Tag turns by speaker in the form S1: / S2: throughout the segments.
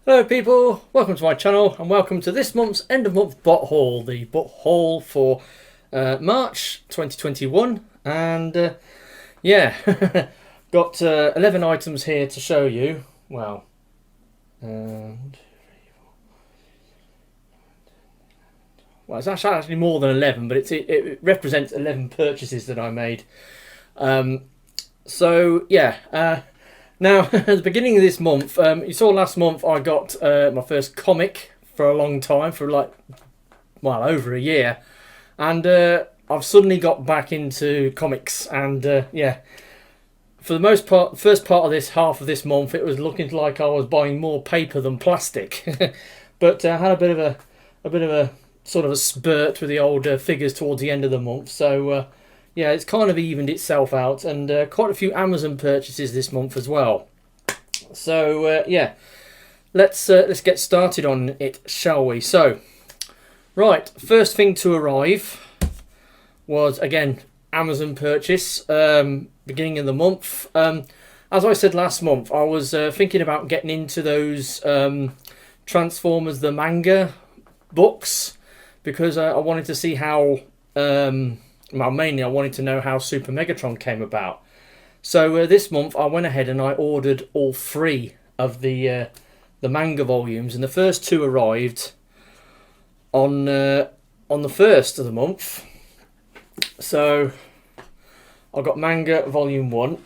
S1: Hello people, welcome to my channel and welcome to this month's end of month bot haul, the bot haul for March 2021, and yeah, got 11 items here to show you. Well, it's actually more than 11, but it represents 11 purchases that I made. So yeah, now at the beginning of this month, you saw last month I got my first comic for a long time, for like, well, over a year, and I've suddenly got back into comics, and yeah, for the most part, first part of this half of this month, it was looking like I was buying more paper than plastic, but I had a bit of a sort of a spurt with the older figures towards the end of the month, so yeah, it's kind of evened itself out, and quite a few Amazon purchases this month as well. So yeah, let's get started on it, shall we? So, right, first thing to arrive was again Amazon purchase, beginning of the month. As I said last month, I was thinking about getting into those Transformers the manga books, because I wanted to see how, well, mainly I wanted to know how Super Megatron came about. So this month I went ahead and I ordered all 3 of the manga volumes, and the first 2 arrived on the 1st of the month. So I got Manga Volume 1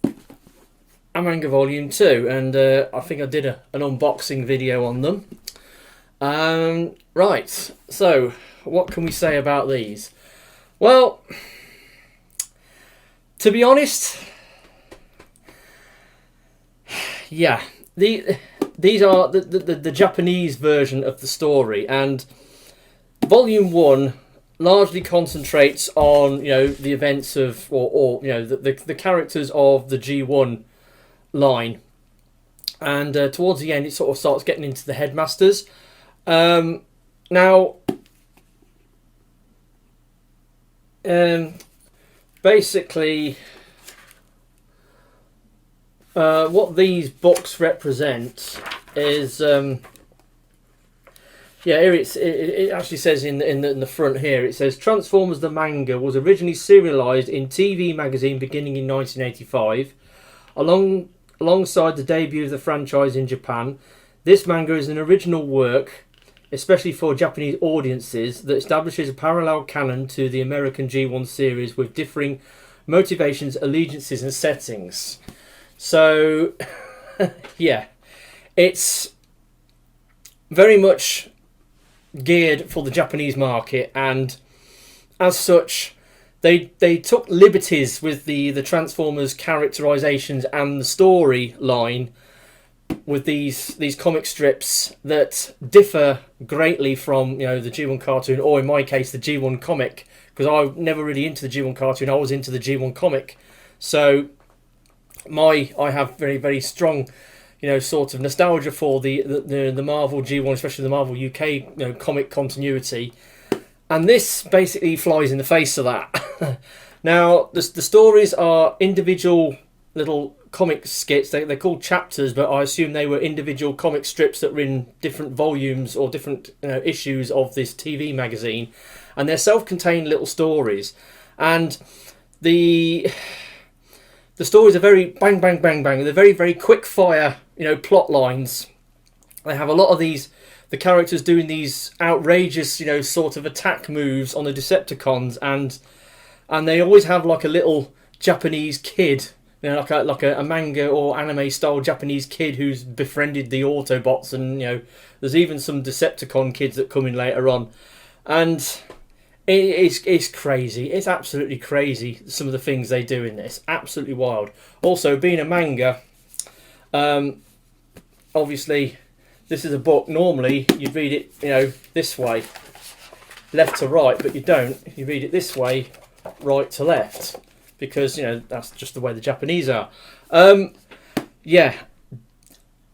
S1: and Manga Volume 2, and I think I did an unboxing video on them. Right, so what can we say about these? Well, to be honest, yeah, these are the Japanese version of the story, and Volume 1 largely concentrates on, you know, the events of, or you know, the characters of the G1 line, and towards the end it sort of starts getting into the headmasters. Now, basically, what these books represent is, yeah, here it actually says in the front here, it says Transformers the manga was originally serialized in TV magazine beginning in 1985, alongside the debut of the franchise in Japan. This manga is an original work, especially for Japanese audiences, that establishes a parallel canon to the American G1 series with differing motivations, allegiances and settings. So yeah, it's very much geared for the Japanese market, and as such they took liberties with the Transformers characterizations and the storyline with these comic strips that differ greatly from, you know, the G1 cartoon, or in my case the G1 comic, because I never really into the G1 cartoon, I was into the G1 comic. So I have very, very strong, you know, sort of nostalgia for the Marvel G1, especially the Marvel UK, you know, comic continuity, and this basically flies in the face of that. Now, the stories are individual little comic skits. They're called chapters, but I assume they were individual comic strips that were in different volumes or different, you know, issues of this TV magazine, and they're self-contained little stories, and the stories are very bang bang bang bang. They're very, very quick fire, you know, plot lines. They have a lot of the characters doing these outrageous, you know, sort of attack moves on the Decepticons, and they always have like a little Japanese kid, you know, like a manga or anime style Japanese kid who's befriended the Autobots, and, you know, there's even some Decepticon kids that come in later on, and it's crazy. It's absolutely crazy, some of the things they do in this. Absolutely wild. Also, being a manga, obviously this is a book. Normally you'd read it, you know, this way, left to right, but you don't. You read it this way, right to left, because, you know, that's just the way the Japanese are. Yeah,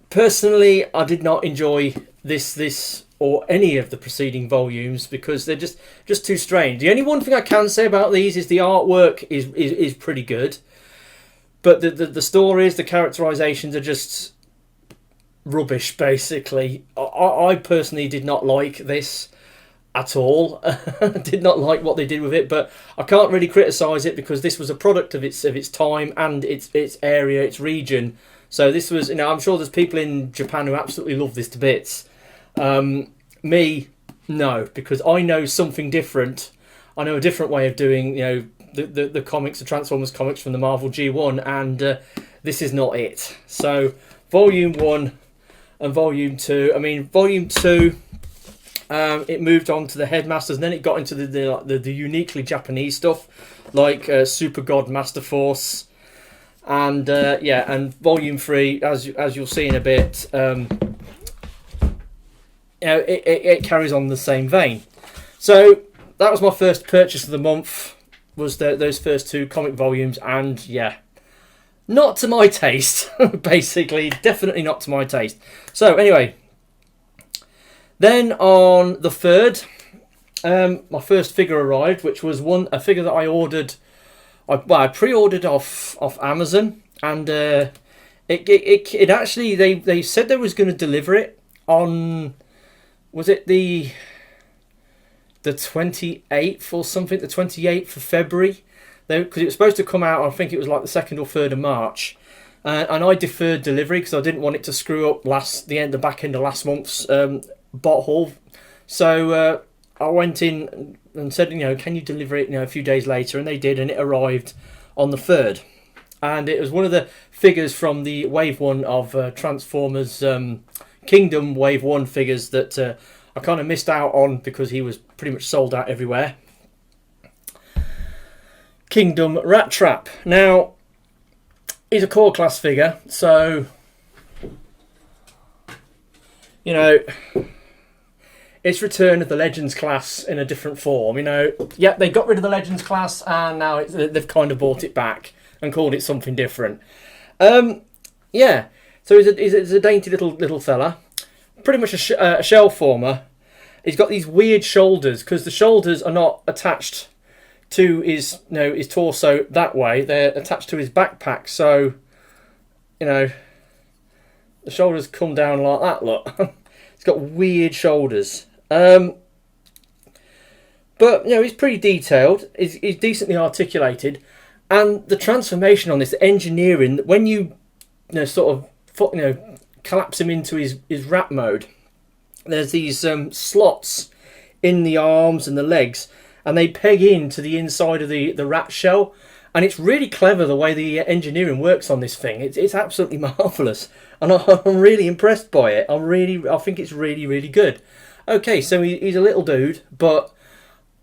S1: personally I did not enjoy this or any of the preceding volumes, because they're just too strange. The only one thing I can say about these is the artwork is pretty good, but the stories, the characterizations are just rubbish, basically. I personally did not like this at all. Did not like what they did with it, but I can't really criticise it because this was a product of its time and its area, its region. So this was, I'm sure there's people in Japan who absolutely love this to bits. Me, no, because I know something different. I know a different way of doing, the comics, the Transformers comics from the Marvel G1, and this is not it. So Volume 1 and Volume 2. I mean, Volume 2, it moved on to the Headmasters, and then it got into the uniquely Japanese stuff, like Super God Master Force, and and Volume 3, as you'll see in a bit, it carries on the same vein. So that was my first purchase of the month, was those first 2 comic volumes, and not to my taste. Basically, definitely not to my taste. So anyway, then on the 3rd, my first figure arrived, which was a figure that I ordered. I pre-ordered off Amazon, and it actually, they said they was going to deliver it on, was it the 28th or something, the 28th of February, because it was supposed to come out, I think it was like the 2nd or 3rd of March, and I deferred delivery because I didn't want it to screw up the back end of last month's bot haul. So I went in and said, can you deliver it a few days later, and they did, and it arrived on the 3rd, and it was one of the figures from the Wave 1 of Transformers Kingdom Wave 1 figures that I kind of missed out on because he was pretty much sold out everywhere. Kingdom Rattrap. Now, he's a core class figure, so it's return of the Legends class in a different form. They got rid of the Legends class, and now they've kind of brought it back and called it something different. So he's a dainty little fella, pretty much a shell former. He's got these weird shoulders because the shoulders are not attached to his torso that way. They're attached to his backpack. So, the shoulders come down like that. Look, he's got weird shoulders. But he's pretty detailed. He's decently articulated, and the transformation on this engineering, when you collapse him into his rat mode, there's these slots in the arms and the legs, and they peg into the inside of the rat shell, and it's really clever the way the engineering works on this thing. It's absolutely marvellous, and I'm really impressed by it. I think it's really, really good. Okay, so he's a little dude, but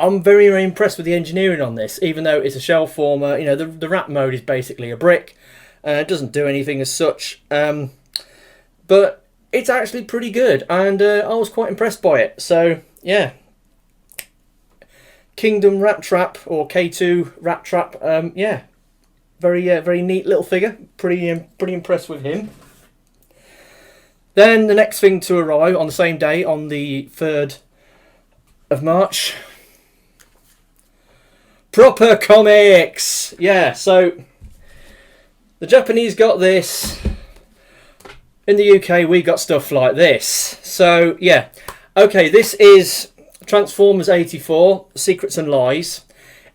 S1: I'm very, very impressed with the engineering on this, even though it's a shell former. The rat mode is basically a brick. It doesn't do anything as such, but it's actually pretty good, and I was quite impressed by it. So, yeah. Kingdom Rattrap, or K2 Rattrap, very neat little figure. Pretty impressed with him. Then the next thing to arrive on the same day, on the 3rd of March. Proper comics! Yeah, so the Japanese got this. In the UK, we got stuff like this. So, yeah. Okay, this is Transformers 84, Secrets and Lies.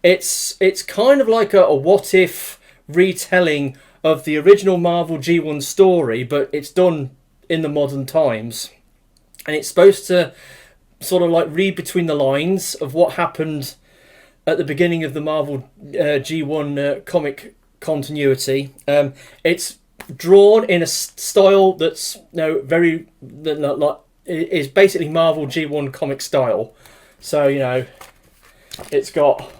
S1: It's kind of like a what-if retelling of the original Marvel G1 story, but it's done in the modern times. And it's supposed to sort of like read between the lines of what happened at the beginning of the Marvel G1 comic continuity. It's drawn in a style that's is basically Marvel G1 comic style. So it's got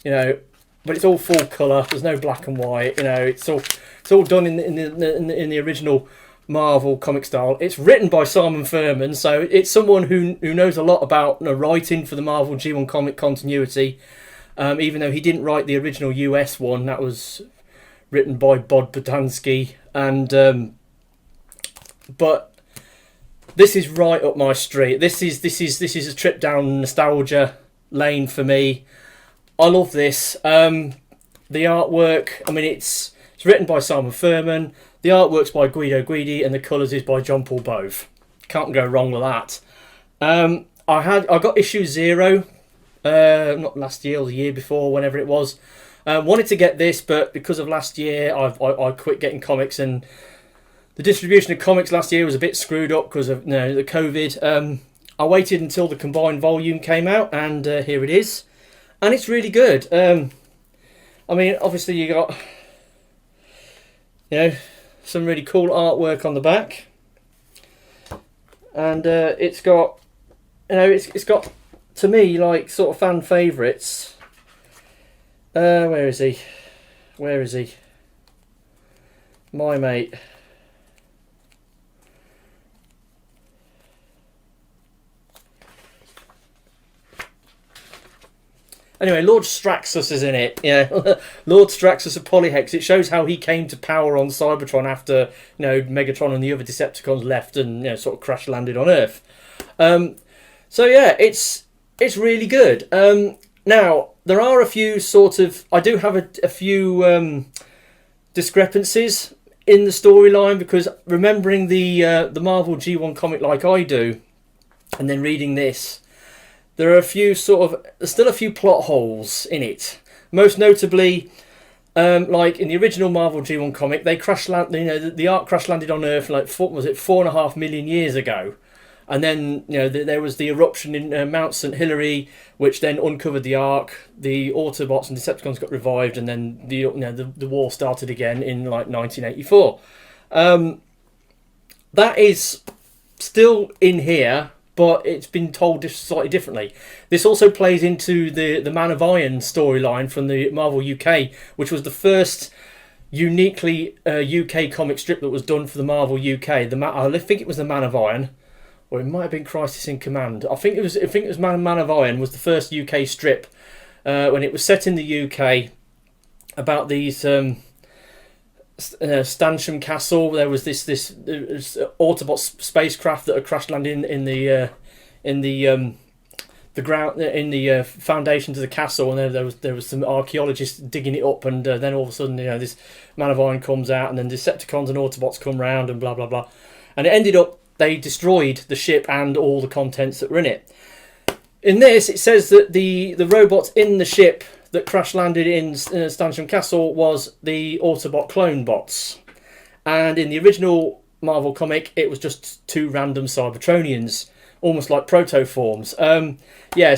S1: but it's all full colour. There's no black and white. It's all done in the original Marvel comic style. It's written by Simon Furman, so it's someone who knows a lot about writing for the Marvel G1 comic continuity. Even though he didn't write the original US one, that was written by Bod Bodansky, and but this is right up my street. This is a trip down nostalgia lane for me. I love this. The artwork. I mean, it's written by Simon Furman. The artwork's by Guido Guidi and the colours is by John Paul Bove. Can't go wrong with that. I got issue 0, not last year or the year before, whenever it was. Wanted to get this, but because of last year, I quit getting comics, and the distribution of comics last year was a bit screwed up because of the COVID. I waited until the combined volume came out, and here it is, and it's really good. I mean, obviously you got some really cool artwork on the back, and it's got it's got, to me, like, sort of fan favourites. Where is he? Where is he? My mate. Anyway, Lord Straxus is in it. Yeah, Lord Straxus of Polyhex. It shows how he came to power on Cybertron after Megatron and the other Decepticons left and sort of crash landed on Earth. So yeah, it's really good. Now there are a few I do have a few discrepancies in the storyline, because remembering the Marvel G1 comic like I do, and then reading this, there are there's still a few plot holes in it. Most notably, like in the original Marvel G1 comic, they the Ark crash landed on Earth like 4.5 million years ago, and then there was the eruption in Mount St. Hilary, which then uncovered the Ark. The Autobots and Decepticons got revived, and then the war started again in like 1984. That is still in here, but it's been told slightly differently. This also plays into the Man of Iron storyline from the Marvel UK, which was the first uniquely UK comic strip that was done for the Marvel UK. I think it was the Man of Iron, or it might have been Crisis in Command. I think it was Man of Iron was the first UK strip when it was set in the UK about these Stansham Castle. There was this Autobot spacecraft that had crash landed in the ground, in the foundations of the castle, and there was some archaeologists digging it up, and then all of a sudden this Man of Iron comes out, and then Decepticons and Autobots come round, and blah blah blah, and it ended up they destroyed the ship and all the contents that were in it. In this, it says that the robots in the ship that crash landed in Stansham Castle was the Autobot clone bots, and in the original Marvel comic it was just 2 random Cybertronians, almost like protoforms.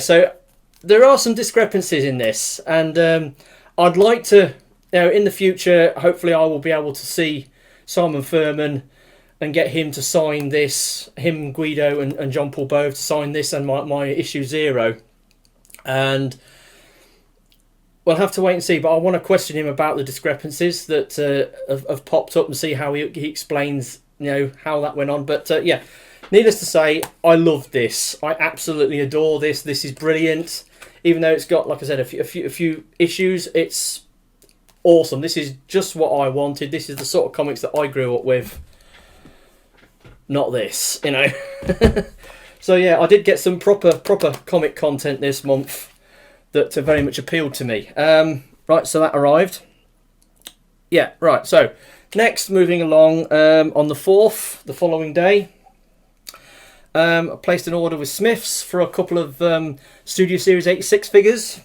S1: So there are some discrepancies in this, and I'd like to, in the future, hopefully I will be able to see Simon Furman and get him to sign this, him, Guido and John Paul Bove to sign this and my issue 0, and we'll have to wait and see, but I want to question him about the discrepancies that have popped up and see how he explains, how that went on. But yeah, needless to say, I love this. I absolutely adore this. This is brilliant. Even though it's got, like I said, a few issues, it's awesome. This is just what I wanted. This is the sort of comics that I grew up with. Not this, So yeah, I did get some proper comic content this month that very much appealed to me. Right, so that arrived. Yeah, right, so next, moving along, on the 4th, the following day, I placed an order with Smiths for a couple of Studio Series 86 figures,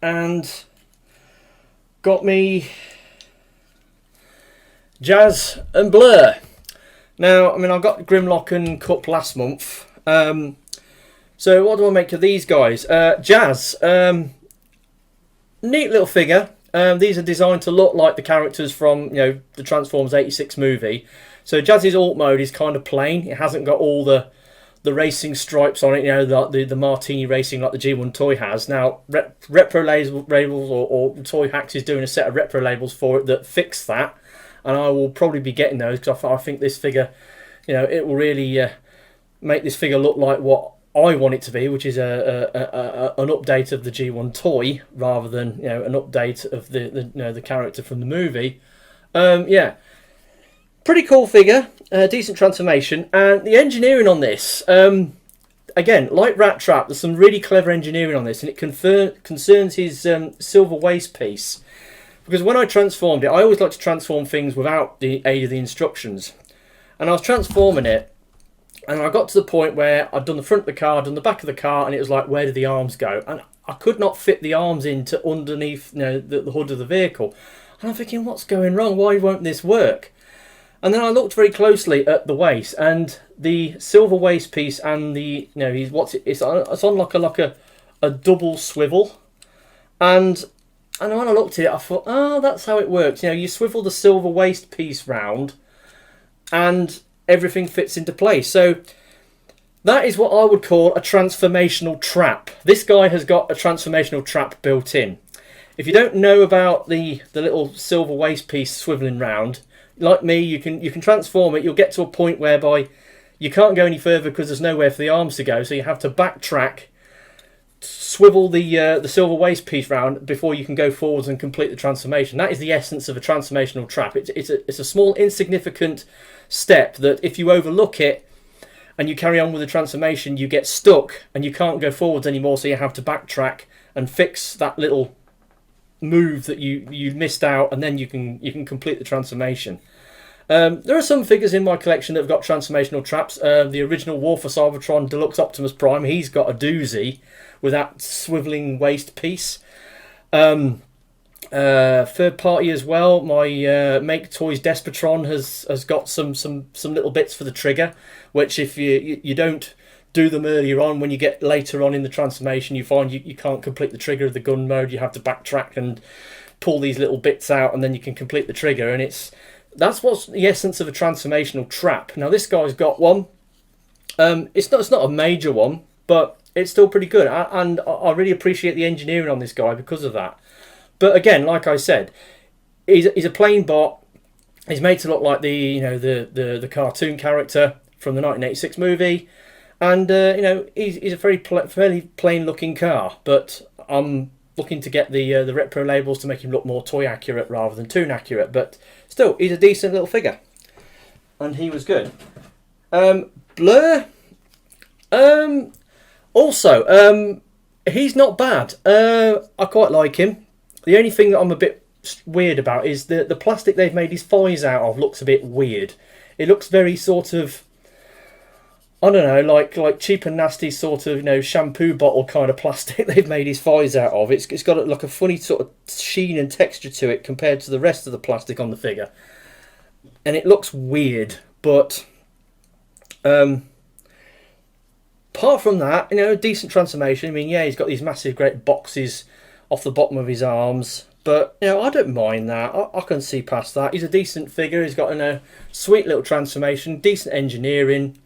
S1: and got me Jazz and Blurr. Now, I mean, I got Grimlock and Cup last month. So what do I make of these guys? Jazz, neat little figure. These are designed to look like the characters from the Transformers 86 movie. So Jazz's alt mode is kind of plain. It hasn't got all the racing stripes on it, the Martini racing like the G1 toy has. Now, Repro labels or Toy Hacks is doing a set of Repro labels for it that fix that. And I will probably be getting those because I think this figure, it will really make this figure look like what I want it to be, which is an update of the G1 toy rather than an update of the character from the movie. Yeah, pretty cool figure, decent transformation, and the engineering on this, again, like Rattrap, there's some really clever engineering on this, and it concerns his silver waist piece. Because when I transformed it, I always like to transform things without the aid of the instructions. And I was transforming it, and I got to the point where I'd done the front of the car, done the back of the car, and it was like, where did the arms go? And I could not fit the arms into underneath, the hood of the vehicle. And I'm thinking, what's going wrong? Why won't this work? And then I looked very closely at the waist, and the silver waist piece and the, it's on like a double swivel. And when I looked at it, I thought, oh, that's how it works. You swivel the silver waist piece round, and everything fits into place. So that is what I would call a transformational trap. This guy has got a transformational trap built in. If you don't know about the little silver waist piece swiveling round, like me, you can transform it. You'll get to a point whereby you can't go any further because there's nowhere for the arms to go. So you have to backtrack, swivel the silver waist piece round before you can go forwards and complete the transformation. That is the essence of a transformational trap. It's a small, insignificant step that if you overlook it and you carry on with the transformation, you get stuck and you can't go forwards anymore. So you have to backtrack and fix that little move that you missed out, and then you can complete the transformation. There are some figures in my collection that have got transformational traps. The original War for Cybertron Deluxe Optimus Prime, he's got a doozy with that swiveling waist piece. Third party as well, my Make Toys Despotron has got some little bits for the trigger, which if you don't do them earlier on, when you get later on in the transformation, you find you can't complete the trigger of the gun mode. You have to backtrack and pull these little bits out, and then you can complete the trigger. And that's what's the essence of a transformational trap. Now this guy's got one. It's not a major one, but it's still pretty good, and I really appreciate the engineering on this guy because of that. But again, like I said, he's a plain bot. He's made to look like the cartoon character from the 1986 movie. And, he's a fairly plain-looking car, but I'm looking to get the repro labels to make him look more toy-accurate rather than toon-accurate. But still, he's a decent little figure. And he was good. Blurr. Also, he's not bad. I quite like him. The only thing that I'm a bit weird about is the plastic they've made his thighs out of looks a bit weird. It looks very sort of, I don't know, like cheap and nasty sort of, shampoo bottle kind of plastic they've made his thighs out of. It's got like a funny sort of sheen and texture to it compared to the rest of the plastic on the figure. And it looks weird, but apart from that, a decent transformation. I mean, yeah, he's got these massive great boxes off the bottom of his arms, but I don't mind that. I can see past that. He's a decent figure. He's got a sweet little transformation, decent engineering.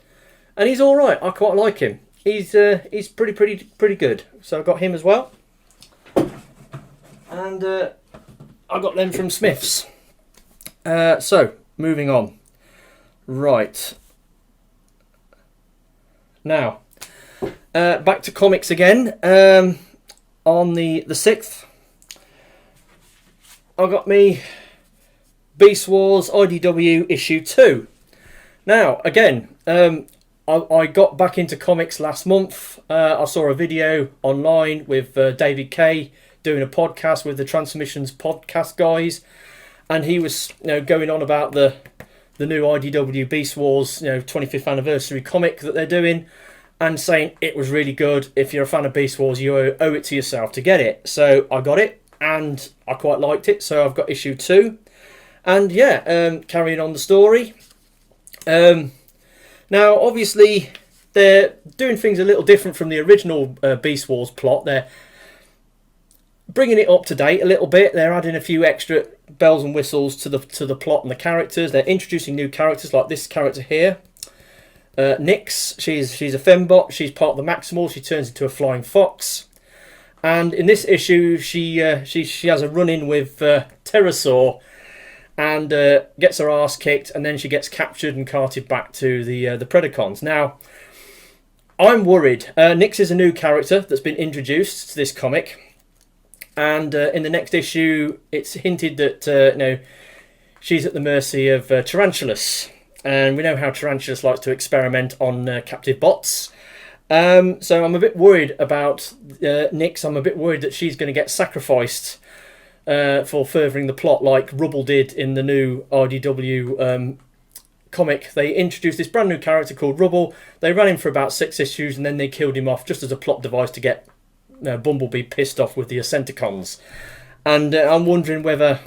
S1: And he's all right. I quite like him. He's pretty good. So I got him as well. And I got them from Smith's. So moving on. Right. Now, back to comics again. On the 6th, I got me Beast Wars IDW issue 2. Now, again, I got back into comics last month. I saw a video online with David Kay doing a podcast with the Transmissions podcast guys, and he was going on about the new IDW Beast Wars 25th anniversary comic that they're doing, and saying it was really good. If you're a fan of Beast Wars, you owe it to yourself to get it. So I got it, and I quite liked it. So I've got issue 2, and yeah, carrying on the story. Now, obviously, they're doing things a little different from the original Beast Wars plot. They're bringing it up to date a little bit. They're adding a few extra bells and whistles to the plot and the characters. They're introducing new characters like this character here, Nyx. She's a fembot. She's part of the Maximals. She turns into a flying fox. And in this issue, she has a run-in with Pterosaur, and gets her ass kicked, and then she gets captured and carted back to the Predacons. Now, I'm worried. Nyx is a new character that's been introduced to this comic, and in the next issue, it's hinted that she's at the mercy of Tarantulas, and we know how Tarantulas likes to experiment on captive bots. So I'm a bit worried about Nyx. I'm a bit worried that she's going to get sacrificed for furthering the plot, like Rubble did in the new RDW comic. They introduced this brand new character called Rubble. They ran him for about 6 issues, and then they killed him off just as a plot device to get Bumblebee pissed off with the Ascenticons. And I'm wondering whether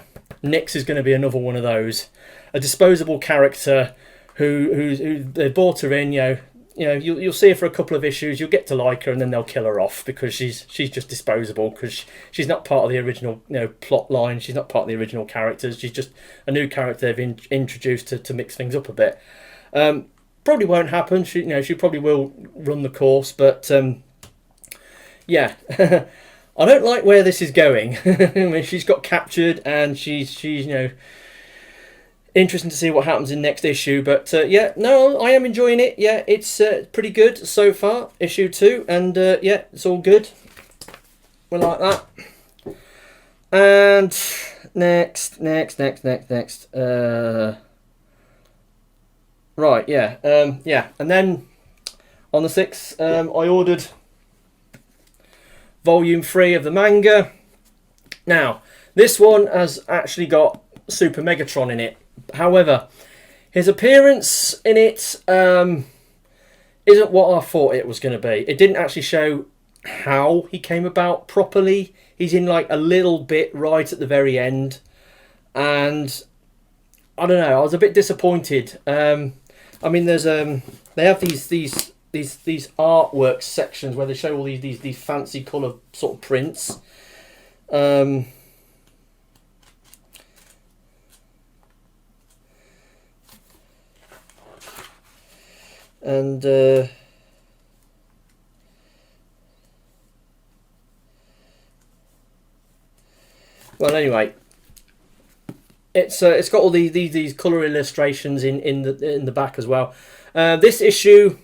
S1: Nyx is going to be another one of those, a disposable character who they brought her in. You'll see her for a couple of issues, you'll get to like her, and then they'll kill her off because she's just disposable, because she's not part of the original plot line. She's not part of the original characters. She's just a new character they've introduced to mix things up a bit. Probably won't happen. She probably will run the course, but yeah. I don't like where this is going. I mean, she's got captured, and she's interesting to see what happens in next issue. But yeah, no, I am enjoying it. Yeah, it's pretty good so far, issue 2, and yeah, it's all good. We like that. And next. Right, yeah, yeah, and then on the 6th, I ordered Volume 3 of the manga. Now, this one has actually got Super Megatron in it. However, his appearance in it isn't what I thought it was going to be. It didn't actually show how he came about properly. He's in like a little bit right at the very end, and I don't know, I was a bit disappointed. I mean, there's they have these artwork sections where they show all these fancy colour sort of prints. And well, anyway, it's got all these colour illustrations in the back as well. This issue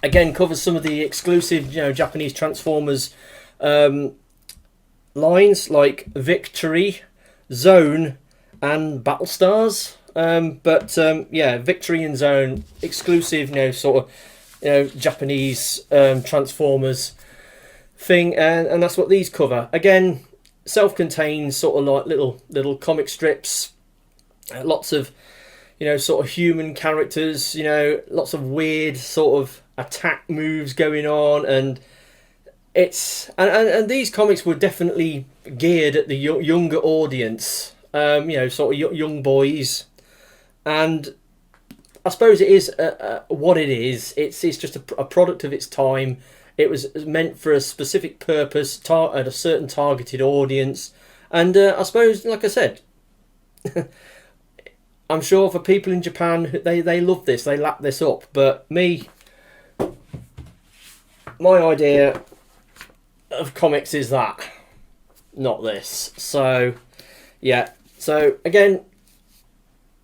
S1: again covers some of the exclusive Japanese Transformers lines, like Victory, Zone, and Battlestars. But yeah, Victory and Zone, exclusive, sort of, Japanese Transformers thing, and that's what these cover. Again, self-contained, sort of like little comic strips, lots of, sort of human characters, lots of weird sort of attack moves going on, and it's and these comics were definitely geared at the younger audience, sort of young boys. And I suppose it is what it is. It's just a product of its time. It was meant for a specific purpose, at a certain targeted audience. And I suppose, like I said, I'm sure for people in Japan, they love this. They lap this up. But me, my idea of comics is that, not this. So, yeah. So, again,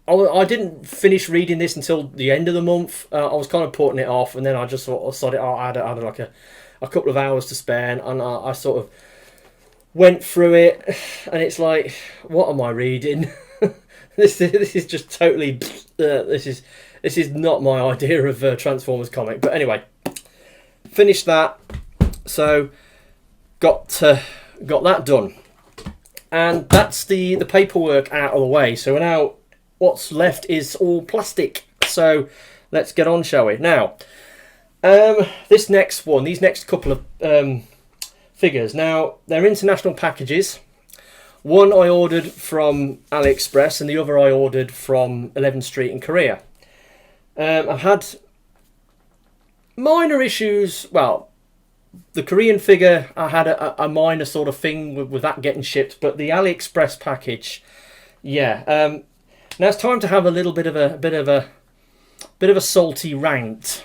S1: I didn't finish reading this until the end of the month. I was kind of putting it off, and then I just sort of started. I had like a couple of hours to spare, and I sort of went through it, and it's like, what am I reading? This is just totally. This is not my idea of Transformers comic. But anyway, finished that. So got that done, and that's the paperwork out of the way. So now, what's left is all plastic. So let's get on, shall we? Now, these next couple of figures. Now, they're international packages. One I ordered from AliExpress, and the other I ordered from 11th Street in Korea. I've had minor issues. Well, the Korean figure, I had a minor sort of thing with that getting shipped, but the AliExpress package, yeah. Now it's time to have a little bit of a salty rant.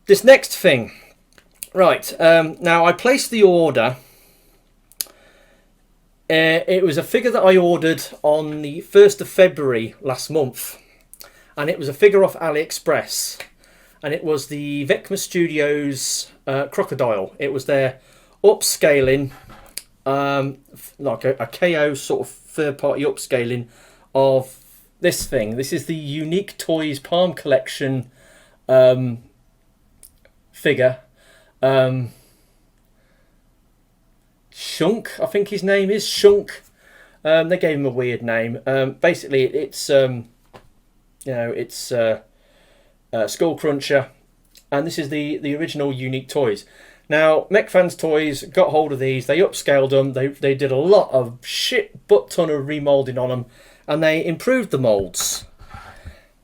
S1: This next thing, right? Now I placed the order. It was a figure that I ordered on the 1st of February last month, and it was a figure off AliExpress, and it was the Vecma Studios Crocodile. It was their upscaling. Like a KO sort of third-party upscaling of this thing. This is the Unique Toys Palm Collection figure. Shunk, I think his name is Shunk. They gave him a weird name. Basically, it's Skull Cruncher, and this is the original Unique Toys. Now, MechFans Toys got hold of these. They upscaled them. They did a lot of shit butt ton of remoulding on them, and they improved the moulds.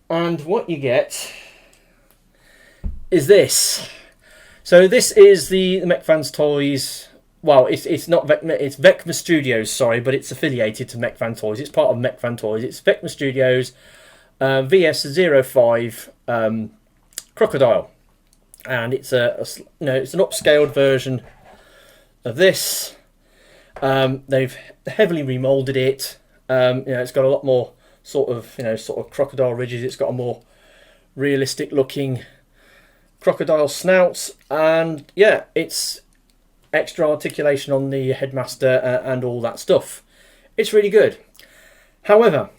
S1: And what you get is this. So this is the MechFans Toys. Well, it's not Vecma, it's Vecma Studios, sorry, but it's affiliated to MechFan Toys. It's part of MechFan Toys. It's Vecma Studios VS05 Crocodile, and it's it's an upscaled version of this. They've heavily remoulded it. It's got a lot more sort of crocodile ridges. It's got a more realistic looking crocodile snout, and yeah, it's extra articulation on the headmaster and all that stuff. It's really good. However,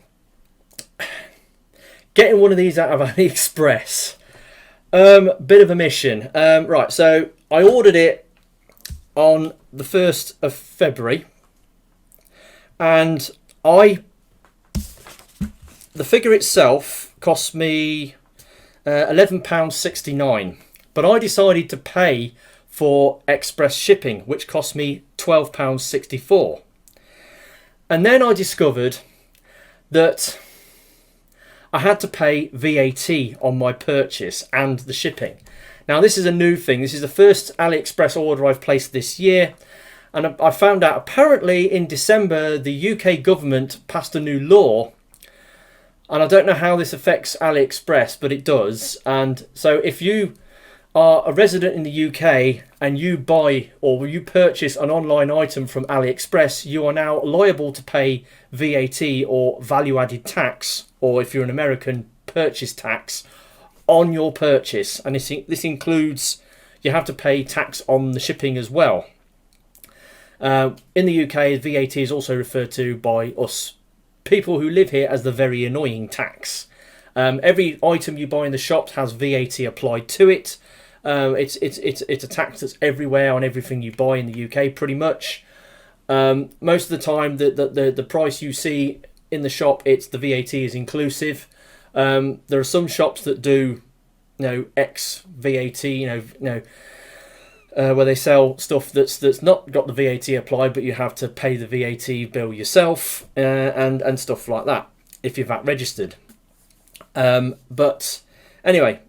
S1: getting one of these out of AliExpress, bit of a mission. Right, so I ordered it on the 1st of February, and the figure itself cost me £11.69, but I decided to pay for express shipping, which cost me £12.64. And then I discovered that I had to pay VAT on my purchase and the shipping. Now, this is a new thing. This is the first AliExpress order I've placed this year. And I found out apparently in December the UK government passed a new law. And I don't know how this affects AliExpress, but it does. And so if you are a resident in the UK and you buy or you purchase an online item from AliExpress, you are now liable to pay VAT or value-added tax, or if you're an American, purchase tax on your purchase. And this includes, you have to pay tax on the shipping as well. In the UK, VAT is also referred to by us people who live here as the very annoying tax. Every item you buy in the shops has VAT applied to it. It's a tax that's everywhere on everything you buy in the UK, pretty much. Most of the time, the price you see in the shop, it's the VAT is inclusive. There are some shops that do, X VAT, where they sell stuff that's not got the VAT applied, but you have to pay the VAT bill yourself, and stuff like that if you're VAT registered. But anyway.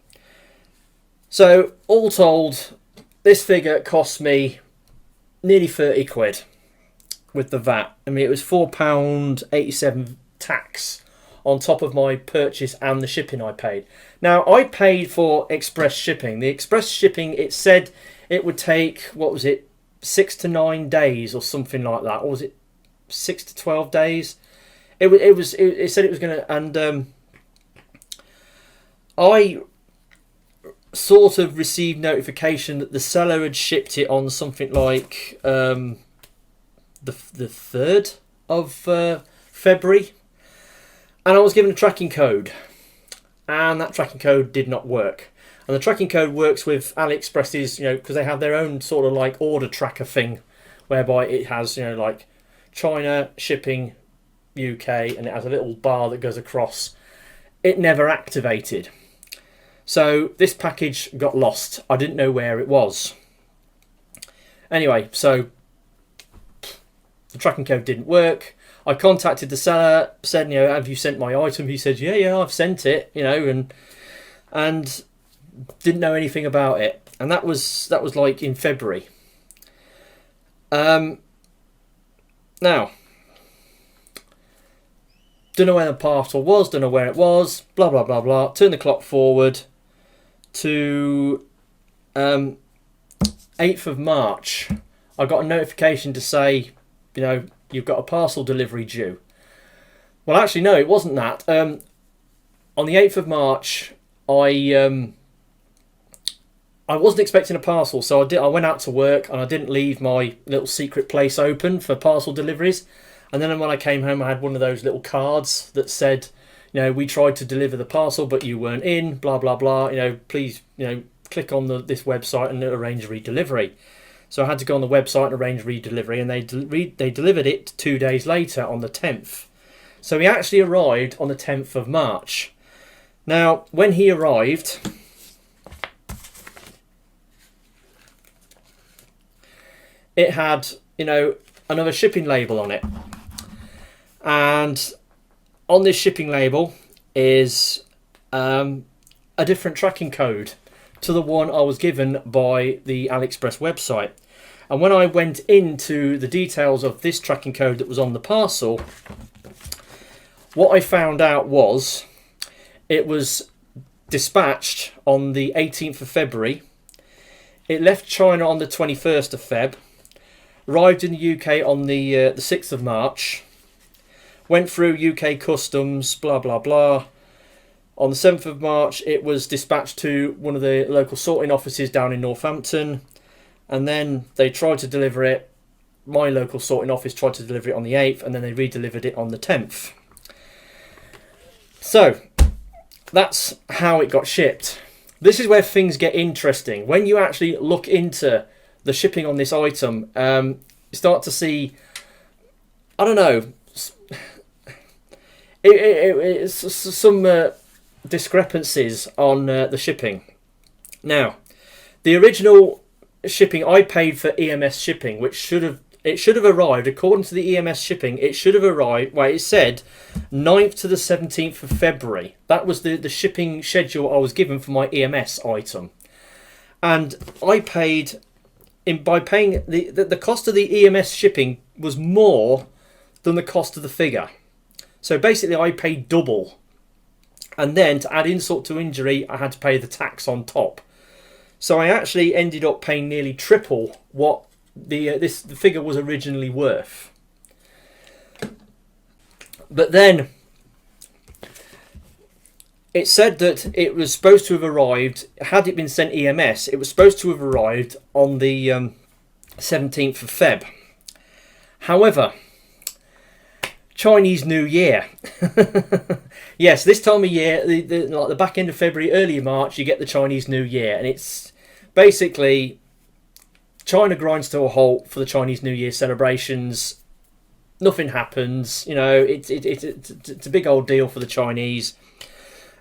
S1: So, all told, this figure cost me nearly 30 quid with the VAT. I mean, it was £4.87 tax on top of my purchase and the shipping I paid. Now, I paid for express shipping. The express shipping, it said it would take, 6 to 9 days or something like that. Or was it 6 to 12 days? It said it was going to, and I sort of received notification that the seller had shipped it on something like the 3rd of February, and I was given a tracking code, and that tracking code did not work. And the tracking code works with AliExpress's, because they have their own sort of like order tracker thing, whereby it has, like China, shipping, UK, and it has a little bar that goes across. It never activated. So this package got lost. I didn't know where it was. Anyway, so the tracking code didn't work. I contacted the seller, said, have you sent my item? He said, yeah, I've sent it, and didn't know anything about it. And that was like in February. Now, don't know where the parcel was, don't know where it was, blah, blah, blah, blah. Turn the clock forward to 8th of March. I got a notification to say, you've got a parcel delivery due. Well, actually, no, it wasn't that. On the 8th of March, I wasn't expecting a parcel, so I went out to work and I didn't leave my little secret place open for parcel deliveries. And then when I came home, I had one of those little cards that said, we tried to deliver the parcel, but you weren't in, blah, blah, blah. Please, click on this website and arrange redelivery. So I had to go on the website and arrange redelivery, and they delivered it 2 days later on the 10th. So he actually arrived on the 10th of March. Now, when he arrived, it had, another shipping label on it. And on this shipping label is a different tracking code to the one I was given by the AliExpress website. And when I went into the details of this tracking code that was on the parcel, what I found out was it was dispatched on the 18th of February. It left China on the 21st of Feb, arrived in the UK on the 6th of March, went through UK customs, blah, blah, blah. On the 7th of March, it was dispatched to one of the local sorting offices down in Northampton. And then they tried to deliver it. My local sorting office tried to deliver it on the 8th, and then they re-delivered it on the 10th. So, that's how it got shipped. This is where things get interesting. When you actually look into the shipping on this item, you start to see, I don't know, it's some discrepancies on the shipping. Now, the original shipping, I paid for EMS shipping, which should have arrived, according to the EMS shipping, it should have arrived, well, it said 9th to the 17th of February. That was the shipping schedule I was given for my EMS item. And I paid, by paying, the cost of the EMS shipping was more than the cost of the figure. So basically I paid double. And then to add insult to injury, I had to pay the tax on top. So I actually ended up paying nearly triple what the figure was originally worth. But then it said that it was supposed to have arrived, had it been sent EMS, it was supposed to have arrived on the 17th of Feb. However, Chinese New Year. Yes, this time of year, like the back end of February, early March, you get the Chinese New Year, and it's basically China grinds to a halt for the Chinese New Year celebrations. Nothing happens, it's a big old deal for the Chinese.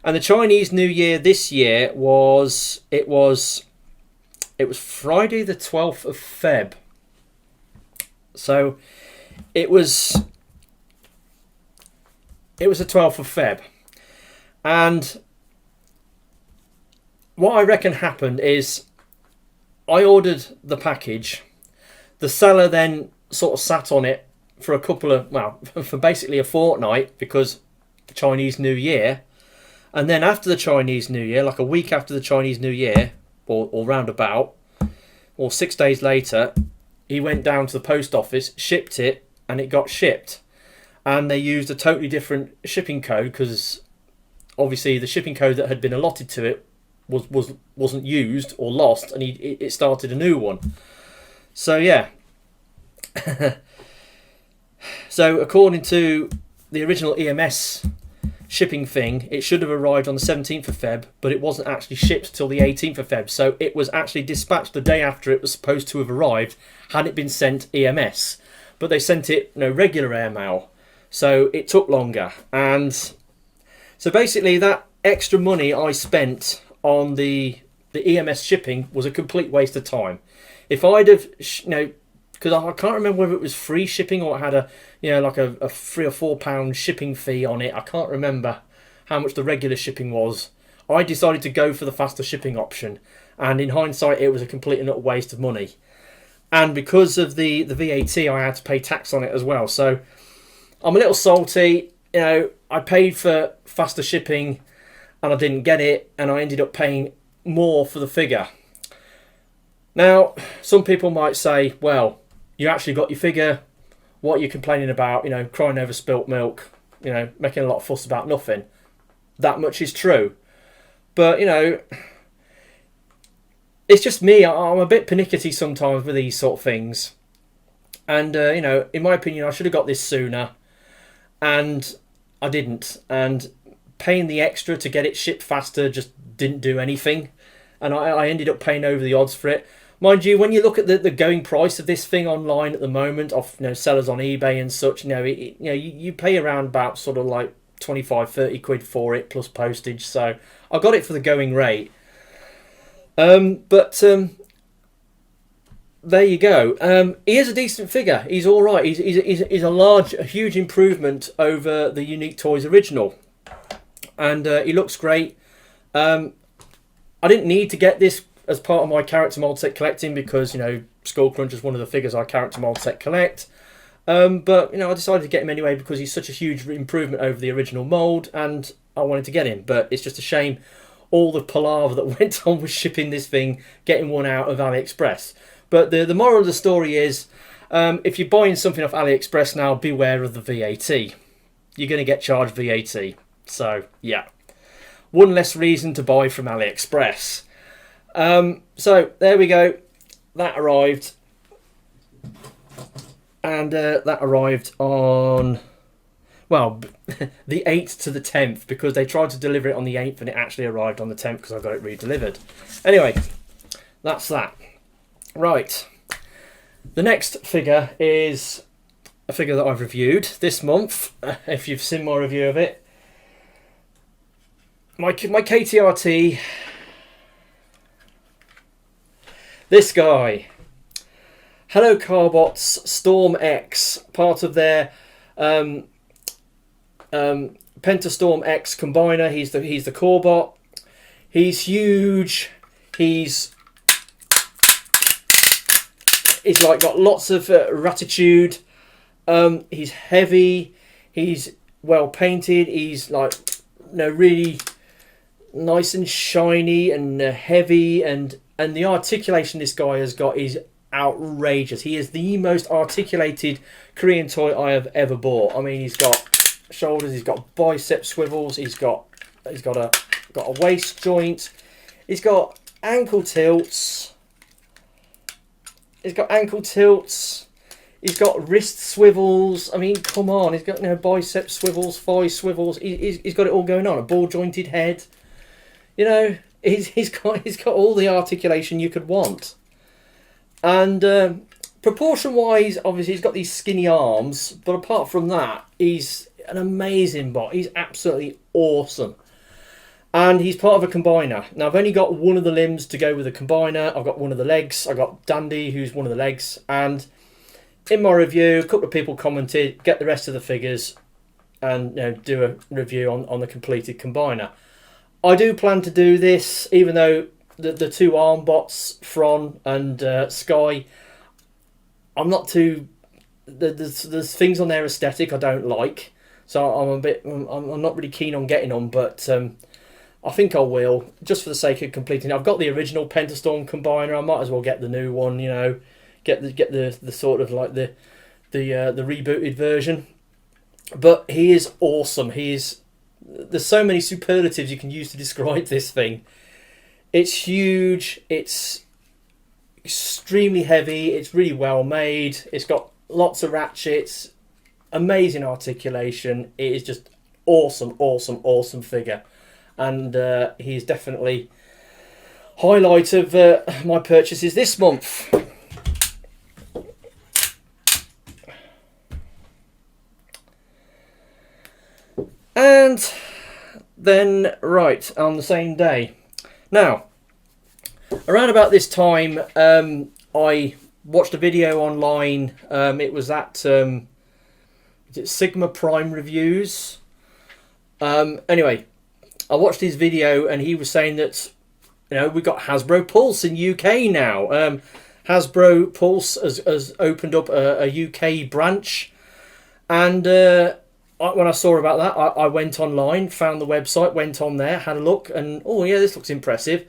S1: And the Chinese New Year this year was Friday the 12th of Feb. So it was the 12th of Feb. And what I reckon happened is I ordered the package. The seller then sort of sat on it for for basically a fortnight, because Chinese New Year. And then after the Chinese New Year, like a week after the Chinese New Year, or roundabout, or 6 days later, he went down to the post office, shipped it, and it got shipped. And they used a totally different shipping code, because obviously the shipping code that had been allotted to it wasn't used or lost, and it started a new one. So yeah. So according to the original EMS shipping thing, it should have arrived on the 17th of Feb, but it wasn't actually shipped till the 18th of Feb. So it was actually dispatched the day after it was supposed to have arrived, had it been sent EMS. But they sent it regular airmail, so it took longer. And so basically that extra money I spent on the EMS shipping was a complete waste of time. If I'd have, because I can't remember whether it was free shipping or it had a £3 or £4 shipping fee on it. I can't remember how much the regular shipping was. I decided to go for the faster shipping option, and in hindsight it was a complete and utter waste of money. And because of the VAT, I had to pay tax on it as well. So I'm a little salty. I paid for faster shipping and I didn't get it, and I ended up paying more for the figure. Now, some people might say, well, you actually got your figure. What are you complaining about? Crying over spilt milk, making a lot of fuss about nothing. That much is true. But, it's just me. I'm a bit pernickety sometimes with these sort of things. And, in my opinion, I should have got this sooner. And I didn't. And paying the extra to get it shipped faster just didn't do anything. And I ended up paying over the odds for it. Mind you, when you look at the going price of this thing online at the moment, off sellers on eBay and such, you pay around about sort of like 25-30 quid for it plus postage. So I got it for the going rate. But there you go. He is a decent figure. He's all right. He's a huge improvement over the Unique Toys original, and he looks great. I didn't need to get this as part of my character mold set collecting because Skull Crunch is one of the figures I character mold set collect. But I decided to get him anyway because he's such a huge improvement over the original mold, and I wanted to get him. But it's just a shame all the palaver that went on with shipping this thing, getting one out of AliExpress. But the moral of the story is, if you're buying something off AliExpress now, beware of the VAT. You're going to get charged VAT. So yeah, one less reason to buy from AliExpress. So there we go. That arrived. And that arrived on, well, the 8th to the 10th, because they tried to deliver it on the 8th and it actually arrived on the 10th because I got it re-delivered. Anyway, that's that. Right. The next figure is a figure that I've reviewed this month, if you've seen my review of it. My KTRT. This guy. Hello Carbot's Storm X, part of their Pentastorm X combiner. He's the Carbot. He's huge. He's like got lots of ratitude. He's heavy. He's well painted. He's like really nice and shiny and heavy, and the articulation this guy has got is outrageous. He is the most articulated Korean toy I have ever bought. I mean, he's got shoulders, he's got bicep swivels, he's got a waist joint, he's got ankle tilts, he's got wrist swivels. I mean, come on, he's got bicep swivels, thigh swivels. He's got it all going on. A ball jointed head. He's got all the articulation you could want. And proportion wise, obviously he's got these skinny arms, but apart from that, he's an amazing bot. He's absolutely awesome. And he's part of a combiner. Now I've only got one of the limbs to go with the combiner. I've got one of the legs. I got Dandy, who's one of the legs. And in my review, a couple of people commented, get the rest of the figures and do a review on the completed combiner. I do plan to do this, even though the two arm bots, Fron and Sky, I'm not too. There's things on their aesthetic I don't like, so I'm not really keen on getting them. But I think I will, just for the sake of completing it. I've got the original Pentastorm combiner. I might as well get the new one. Get the sort of like the rebooted version. But he is awesome. There's so many superlatives you can use to describe this thing. It's huge, it's extremely heavy, it's really well made, it's got lots of ratchets, amazing articulation. It is just awesome figure. And he's definitely highlight of my purchases this month. And then, right, on the same day. Now, around about this time, I watched a video online. It was at Sigma Prime Reviews. Anyway, I watched his video and he was saying that we've got Hasbro Pulse in UK now. Hasbro Pulse has opened up a UK branch, and when I saw about that, I went online, found the website, went on there, had a look, and oh yeah, this looks impressive.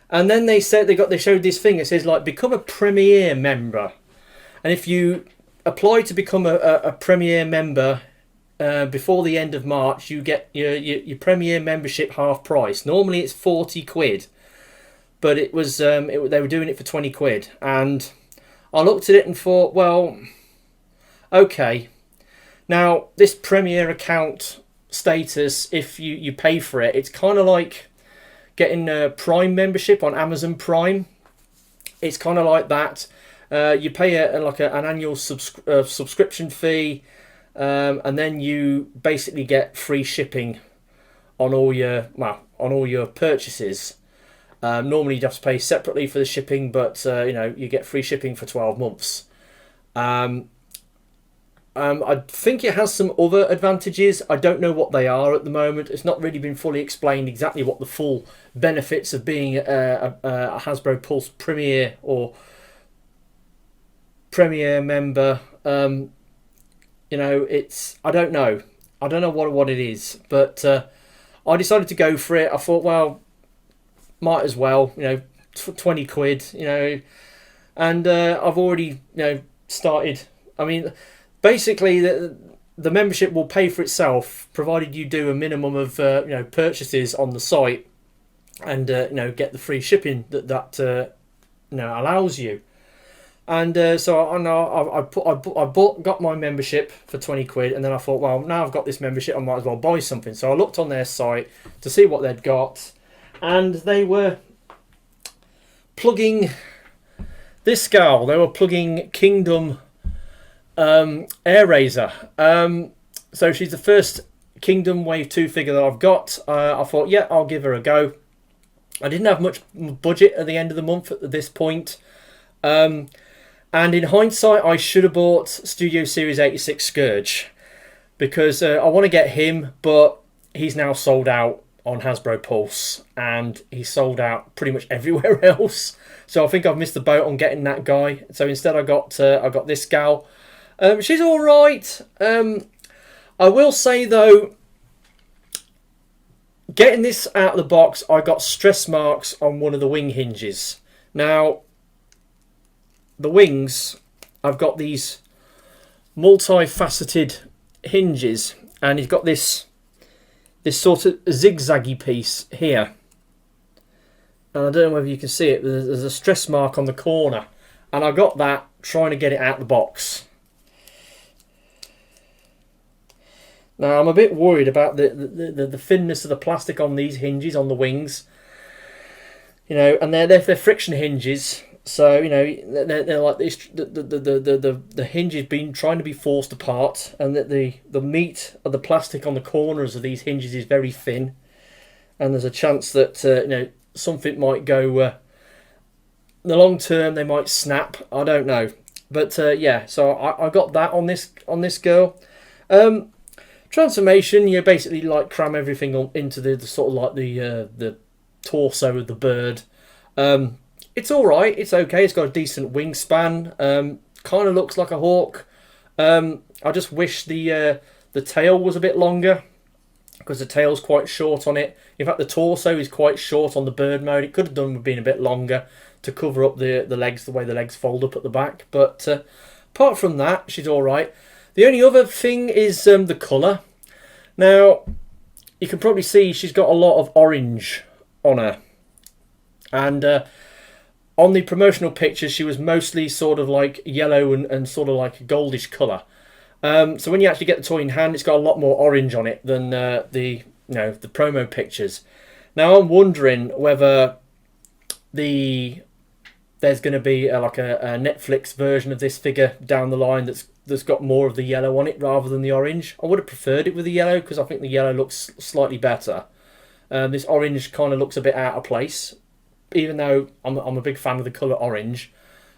S1: And then they said they showed this thing. It says like become a Premier member, and if you apply to become a Premier member before the end of March, you get your Premier membership half price. Normally it's 40 quid, but it was they were doing it for 20 quid, and I looked at it and thought, well, okay. Now, this Premier account status, if you pay for it, it's kind of like getting a Prime membership on Amazon Prime. it's kind of like that. You pay an annual subscription fee, and then you basically get free shipping on all your purchases. Normally you have to pay separately for the shipping, but you get free shipping for 12 months. I think it has some other advantages. I don't know what they are at the moment. It's not really been fully explained exactly what the full benefits of being a Hasbro Pulse Premier or Premier member. It's I don't know what it is, but I decided to go for it. I thought, well, might as well, 20 quid, and I've already started. I mean, basically the membership will pay for itself provided you do a minimum of purchases on the site, and get the free shipping that allows you. And so I got my membership for 20 quid, and then I thought, well, now I've got this membership, I might as well buy something. So I looked on their site to see what they'd got, and they were plugging this gal. They were plugging Kingdom Airazor. So she's the first Kingdom Wave 2 figure that I've got. I thought, yeah, I'll give her a go. I didn't have much budget at the end of the month at this point. And in hindsight, I should have bought Studio Series 86 Scourge, because I want to get him, but he's now sold out on Hasbro Pulse, and he's sold out pretty much everywhere else. So I think I've missed the boat on getting that guy. So instead I got this gal. She's all right. I will say though, getting this out of the box, I got stress marks on one of the wing hinges. Now, the wings, I've got these multifaceted hinges, and he's got this sort of zigzaggy piece here. And I don't know whether you can see it, but there's a stress mark on the corner, and I got that trying to get it out of the box. Now I'm a bit worried about the thinness of the plastic on these hinges on the wings, and they're friction hinges. So they're like this. The hinge has been trying to be forced apart, and that the meat of the plastic on the corners of these hinges is very thin, and there's a chance that something might go. In the long term, they might snap. I don't know, but yeah. So I got that on this girl. Transformation, you basically like cram everything into the sort of like the torso of the bird. It's all right. It's okay. It's got a decent wingspan. Kind of looks like a hawk. I just wish the tail was a bit longer, because the tail's quite short on it. In fact, the torso is quite short on the bird mode. It could have done with being a bit longer to cover up the legs, the way the legs fold up at the back. But apart from that, she's all right. The only other thing is the colour. Now, you can probably see she's got a lot of orange on her. And on the promotional pictures, she was mostly sort of like yellow and sort of like a goldish colour. So when you actually get the toy in hand, it's got a lot more orange on it than the promo pictures. Now, I'm wondering whether there's going to be a Netflix version of this figure down the line that's got more of the yellow on it rather than the orange. I would have preferred it with the yellow, because I think the yellow looks slightly better. This orange kind of looks a bit out of place, even though I'm a big fan of the colour orange.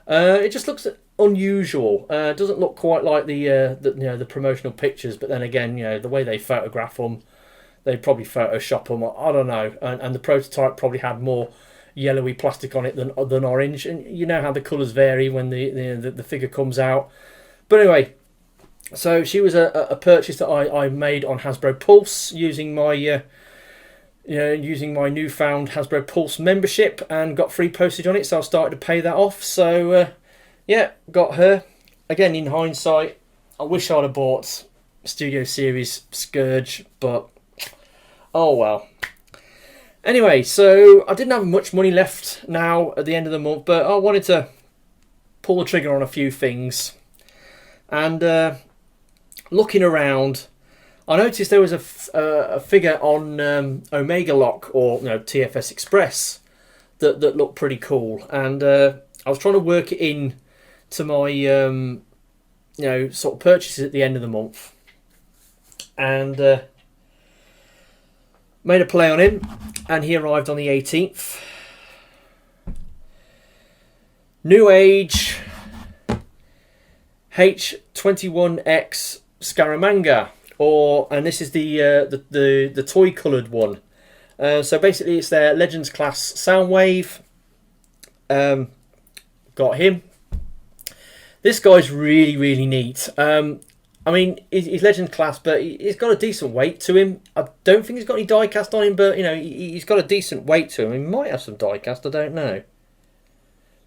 S1: It just looks unusual. It doesn't look quite like the promotional pictures, but then again, the way they photograph them, they probably Photoshop them. I don't know. And the prototype probably had more yellowy plastic on it than orange, and you know how the colours vary when the figure comes out. But anyway, so she was a purchase that I made on Hasbro Pulse using my using my newfound Hasbro Pulse membership, and got free postage on it, so I started to pay that off. So yeah, got her. Again, in hindsight, I wish I'd have bought Studio Series Scourge, but oh well. Anyway, so I didn't have much money left now at the end of the month, but I wanted to pull the trigger on a few things. And looking around, I noticed there was a figure on Omega Lock, or TFS Express, that looked pretty cool. And I I was trying to work it in to my you know, sort of purchases at the end of the month, and made a play on him, and he arrived on the 18th. Newage H21X Scaramanga, and this is the toy coloured one. So basically, it's their Legends class Soundwave. Got him. This guy's really neat. I mean, he's Legends class, but he's got a decent weight to him. I don't think he's got any die-cast on him, but you know, he's got a decent weight to him. He might have some die-cast, I don't know.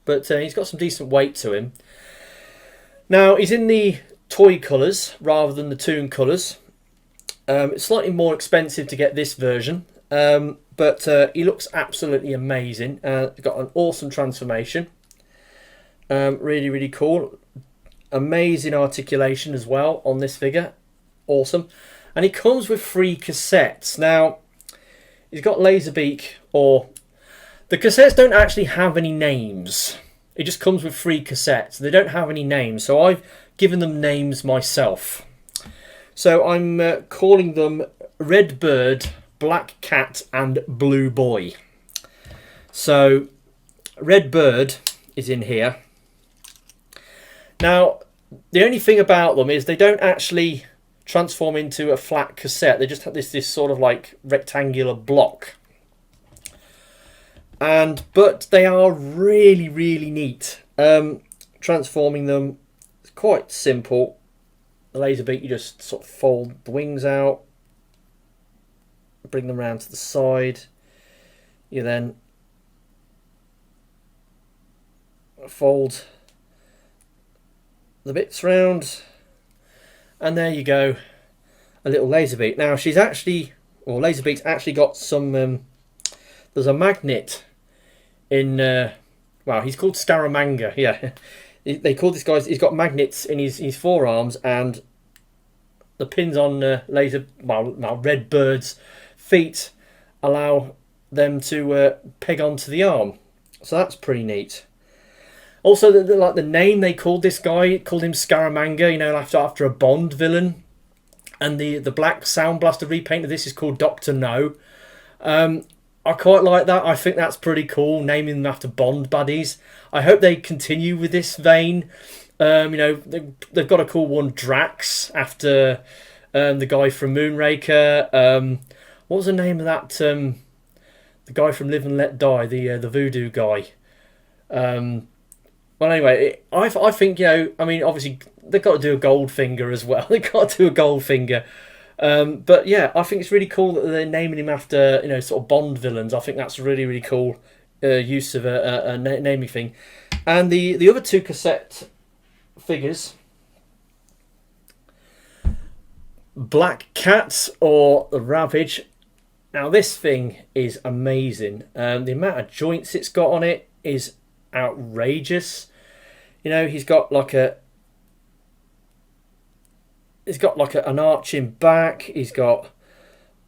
S1: But he's got some decent weight to him. Now, he's in the toy colours rather than the toon colours. It's slightly more expensive to get this version, but he looks absolutely amazing. He's got an awesome transformation. Really cool. Amazing articulation as well on this figure. Awesome. And he comes with 3 cassettes. Now, he's got Laserbeak, or... The cassettes don't actually have any names. It just comes with 3 cassettes. They don't have any names, so I've given them names myself. So I'm calling them Red Bird, Black Cat and Blue Boy. So Red Bird is in here. Now, the only thing about them is they don't actually transform into a flat cassette. They just have this sort of like rectangular block. But they are really neat. Transforming them is quite simple. The Laserbeak, you just sort of fold the wings out, bring them round to the side. You then fold the bits round, and there you go, a little Laserbeak. Now she's actually, or Laserbeak's actually got some, there's a magnet in, well, he's called Scaramanga, yeah. They call this guy, he's got magnets in his forearms, and the pins on Red Bird's feet allow them to peg onto the arm. So that's pretty neat. Also, like the name they called this guy, called him Scaramanga, you know, after a Bond villain. And the black Sound Blaster repaint of this is called Dr. No. I quite like that. I think that's pretty cool, naming them after Bond buddies. I hope they continue with this vein. You know, they've got a cool one, Drax, after the guy from Moonraker. What was the name of that? The guy from Live and Let Die, the voodoo guy. Well, anyway, I think, you know, I mean, obviously, they've got to do a Goldfinger as well. They've got to do a Goldfinger. But yeah, I think it's really cool that they're naming him after, you know, sort of Bond villains. I think that's really cool use of a naming thing. And the other 2 cassette figures, Black Cat or the Ravage. Now this thing is amazing. The amount of joints it's got on it is outrageous. You know, he's got like an arching back. He's got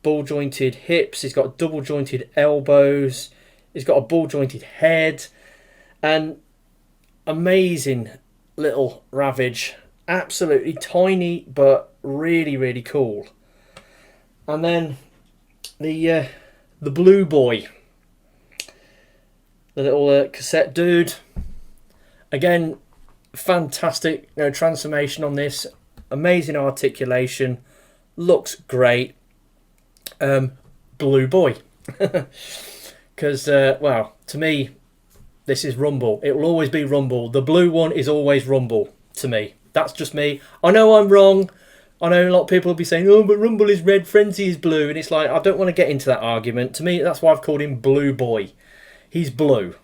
S1: ball jointed hips. He's got double jointed elbows. He's got a ball jointed head, and amazing little Ravage. Absolutely tiny, but really cool. And then the Blue Boy, the little cassette dude. Again, fantastic, you know, transformation on this. Amazing articulation. Looks great. Blue Boy. Because, well, to me, this is Rumble. It will always be Rumble. The blue one is always Rumble to me. That's just me. I know I'm wrong. I know a lot of people will be saying, oh, but Rumble is red, Frenzy is blue. And it's like, I don't want to get into that argument. To me, that's why I've called him Blue Boy. He's blue.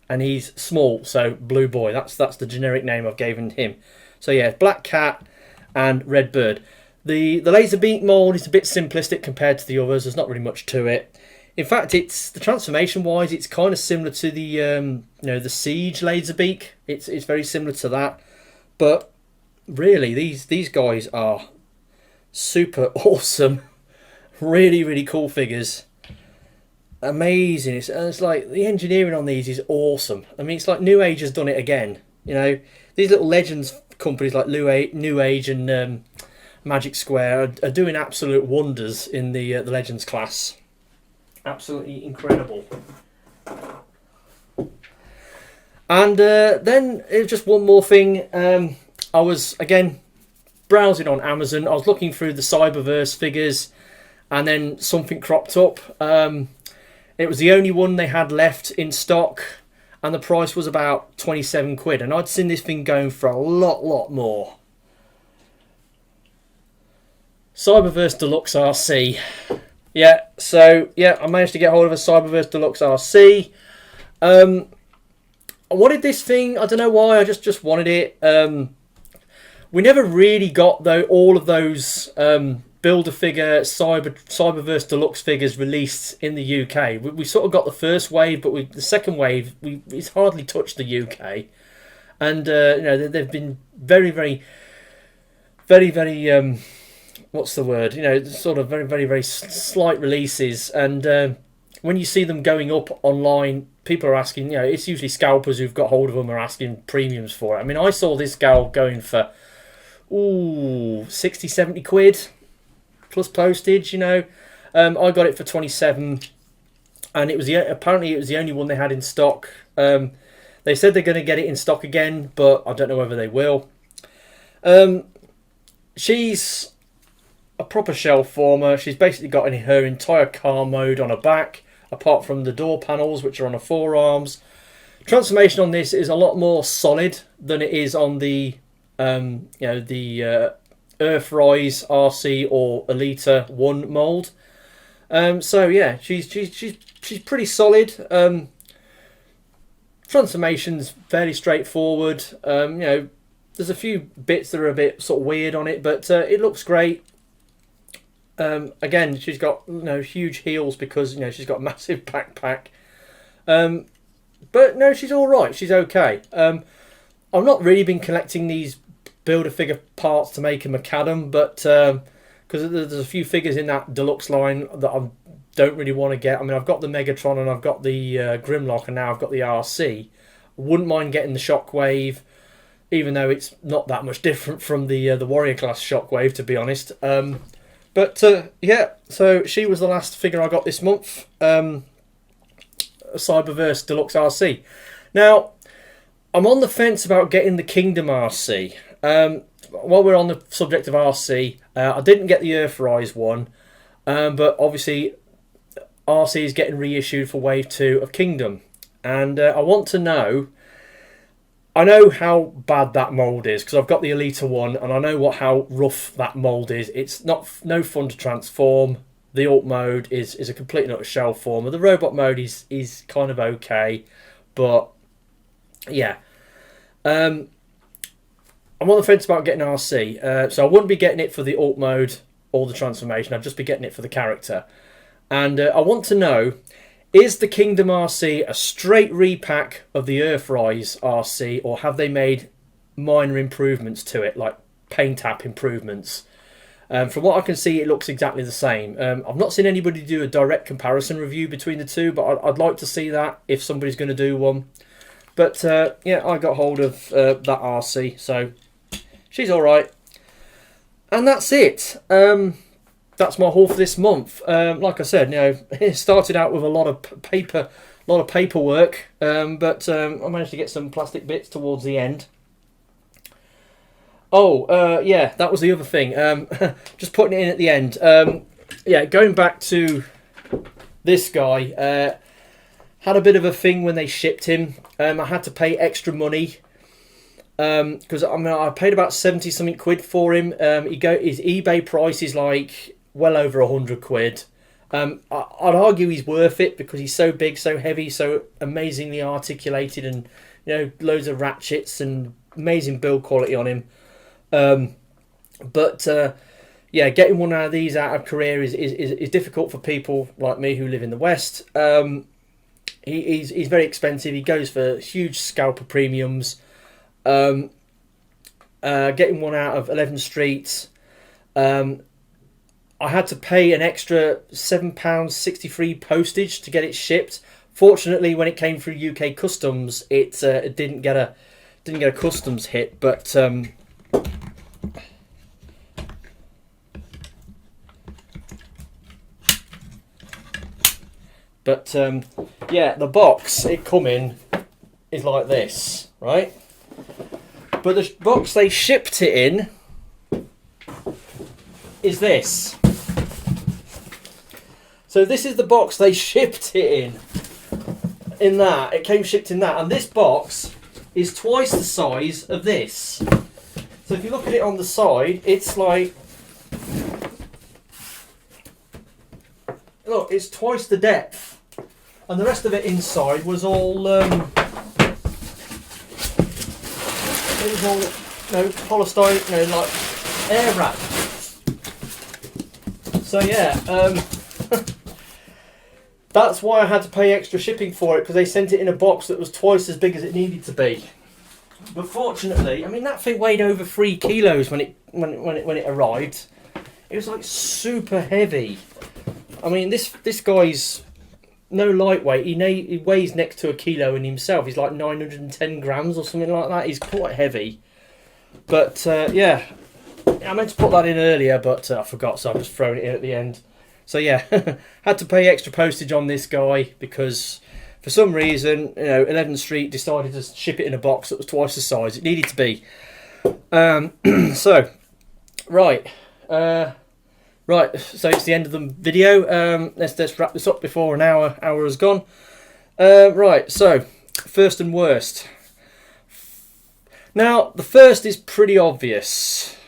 S1: And he's small, so Blue Boy. That's the generic name I've given him. So yeah, Black Cat and Red Bird. The Laserbeak mould is a bit simplistic compared to the others. There's not really much to it. In fact, it's the transformation wise, it's kind of similar to the you know, the Siege Laserbeak. It's very similar to that. But really, these guys are super awesome. Really cool figures. amazing. It's like the engineering on these is awesome. I mean, it's like Newage has done it again. You know, these little Legends companies like Newage and Magic Square are doing absolute wonders in the Legends class. Absolutely incredible. And then it was just one more thing. I was again browsing on Amazon. I was looking through the Cyberverse figures, and then something cropped up. It was the only one they had left in stock, and the price was about 27 quid. And I'd seen this thing going for a lot more. Cyberverse Deluxe Arcee. Yeah, so yeah, I managed to get hold of a Cyberverse Deluxe Arcee. I wanted this thing. I don't know why. I just wanted it. We never really got all of those Build-A-Figure Cyberverse Deluxe figures released in the UK. We sort of got the first wave, but the second wave, it's hardly touched the UK. And you know, they've been very what's the word? You know, sort of very slight releases. And when you see them going up online, people are asking. You know, it's usually scalpers who've got hold of them are asking premiums for it. I mean, I saw this gal going for 60, 70 quid plus postage. You know, I got it for 27, and apparently it was the only one they had in stock. They said they're going to get it in stock again, but I don't know whether they will. She's a proper shelf former. She's basically got her entire car mode on her back, apart from the door panels, which are on her forearms. Transformation on this is a lot more solid than it is on the Earthrise Arcee or Elita 1 mold. So yeah, she's pretty solid. Transformation's fairly straightforward. You know, there's a few bits that are a bit sort of weird on it, but it looks great. Again, she's got huge heels because she's got a massive backpack. But no, she's all right. She's okay. I've not really been collecting these Build-A-Figure parts to make a macadam, but because there's a few figures in that deluxe line that I don't really want to get. I mean, I've got the Megatron and I've got the Grimlock, and now I've got the Arcee. Wouldn't mind getting the Shockwave, even though it's not that much different from the Warrior class Shockwave, to be honest. But yeah, so she was the last figure I got this month. Cyberverse Deluxe Arcee. Now, I'm on the fence about getting the Kingdom Arcee. While we're on the subject of Arcee, I didn't get the Earthrise one, but obviously Arcee is getting reissued for Wave 2 of Kingdom. And I want to know... I know how bad that mould is because I've got the Elita one, and I know how rough that mould is. It's no fun to transform. The alt mode is a complete and utter shell form. The robot mode is kind of okay, but yeah. I'm on the fence about getting Arcee, so I wouldn't be getting it for the alt mode or the transformation. I'd just be getting it for the character. And I want to know, is the Kingdom Arcee a straight repack of the Earthrise Arcee, or have they made minor improvements to it, like paint app improvements? From what I can see, it looks exactly the same. I've not seen anybody do a direct comparison review between the two, but I'd like to see that if somebody's going to do one. But yeah, I got hold of that Arcee, so she's all right. And that's it. That's my haul for this month. Like I said, it started out with a lot of paperwork, but I managed to get some plastic bits towards the end. Oh, yeah, that was the other thing. Just putting it in at the end. Yeah, going back to this guy, had a bit of a thing when they shipped him. I had to pay extra money because I paid about 70 something quid for him. His eBay price is like well over 100 quid. I'd argue he's worth it because he's so big, so heavy, so amazingly articulated, and loads of ratchets and amazing build quality on him. But yeah, getting one of these out of Korea is difficult for people like me who live in the West. He's very expensive. He goes for huge scalper premiums. Getting one out of 11th Street, I I had to pay an extra £7.63 postage to get it shipped. Fortunately, when it came through UK customs, it didn't get a customs hit. But yeah, the box it come in is like this, right? But the box they shipped it in is this. So this is the box they shipped it in that. It came shipped in that. And this box is twice the size of this. So if you look at it on the side, it's like... Look, it's twice the depth. And the rest of it inside was all... it was all, polystyrene, like air wrap. So yeah, that's why I had to pay extra shipping for it, because they sent it in a box that was twice as big as it needed to be. But fortunately, I mean, that thing weighed over 3 kilos when it arrived. It was like super heavy. I mean, this guy's no lightweight. He weighs next to a kilo in himself. He's like 910 grams or something like that. He's quite heavy. But yeah, I meant to put that in earlier, but I forgot, so I'm just throwing it in at the end. So yeah, had to pay extra postage on this guy because for some reason, 11th Street decided to ship it in a box that was twice the size it needed to be. So, right. So it's the end of the video. Let's wrap this up before an hour has gone. Right, so, first and worst. Now, the first is pretty obvious.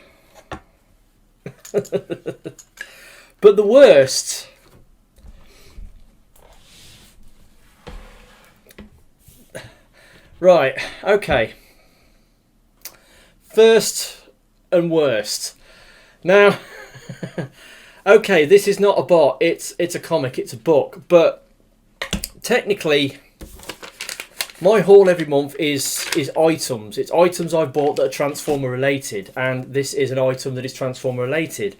S1: But the worst... Right, okay. First and worst. Now, okay, this is not a bot, it's a comic, it's a book, but technically my haul every month is items. It's items I've bought that are Transformer related, and this is an item that is Transformer related.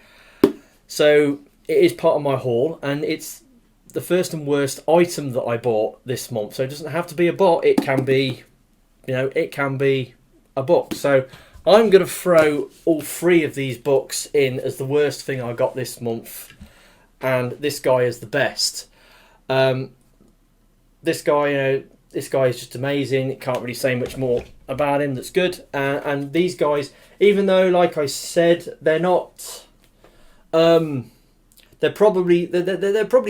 S1: So it is part of my haul, and it's the first and worst item that I bought this month. So it doesn't have to be a bot, it can be, it can be a book. So I'm going to throw all 3 of these books in as the worst thing I got this month, and this guy is the best. This guy, this guy is just amazing. Can't really say much more about him that's good. And these guys, even though, like I said, they're not... they're probably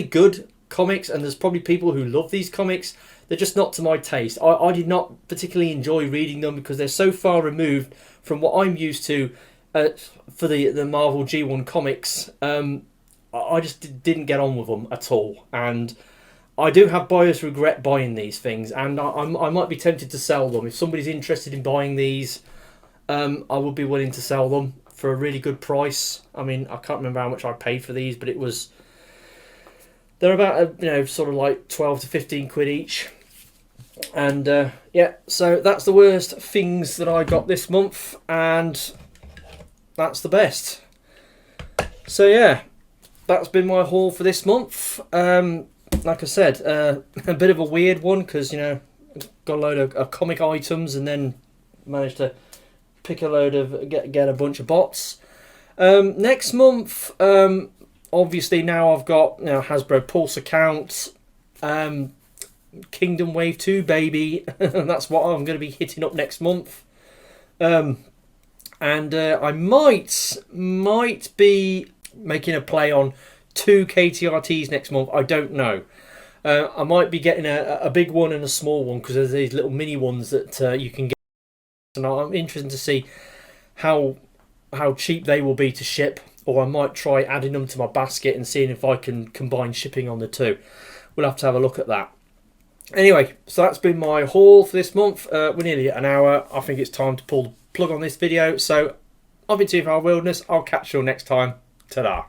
S1: good comics, and there's probably people who love these comics. They're just not to my taste. I did not particularly enjoy reading them because they're so far removed from what I'm used to for the Marvel G1 comics. I just didn't get on with them at all, and I do have buyer's regret buying these things, and I might be tempted to sell them. If somebody's interested in buying these, I would be willing to sell them for a really good price. I mean, I can't remember how much I paid for these, but it was... They're about, sort of like 12 to 15 quid each. And, yeah, so that's the worst things that I got this month, and that's the best. So, yeah, that's been my haul for this month. Like I said, a bit of a weird one, because, got a load of comic items, and then managed to pick a load of... get a bunch of bots. Next month... obviously now I've got Hasbro Pulse account, Kingdom Wave 2 baby. That's what I'm going to be hitting up next month. And I might be making a play on 2 KTRTs next month. I don't know. I might be getting a big one and a small one, because there's these little mini ones that you can get. And I'm interested to see how cheap they will be to ship. Or I might try adding them to my basket and seeing if I can combine shipping on the 2. We'll have to have a look at that. Anyway, so that's been my haul for this month. We're nearly at an hour. I think it's time to pull the plug on this video. So I've been TFR Wilderness. I'll catch you all next time. Ta-da.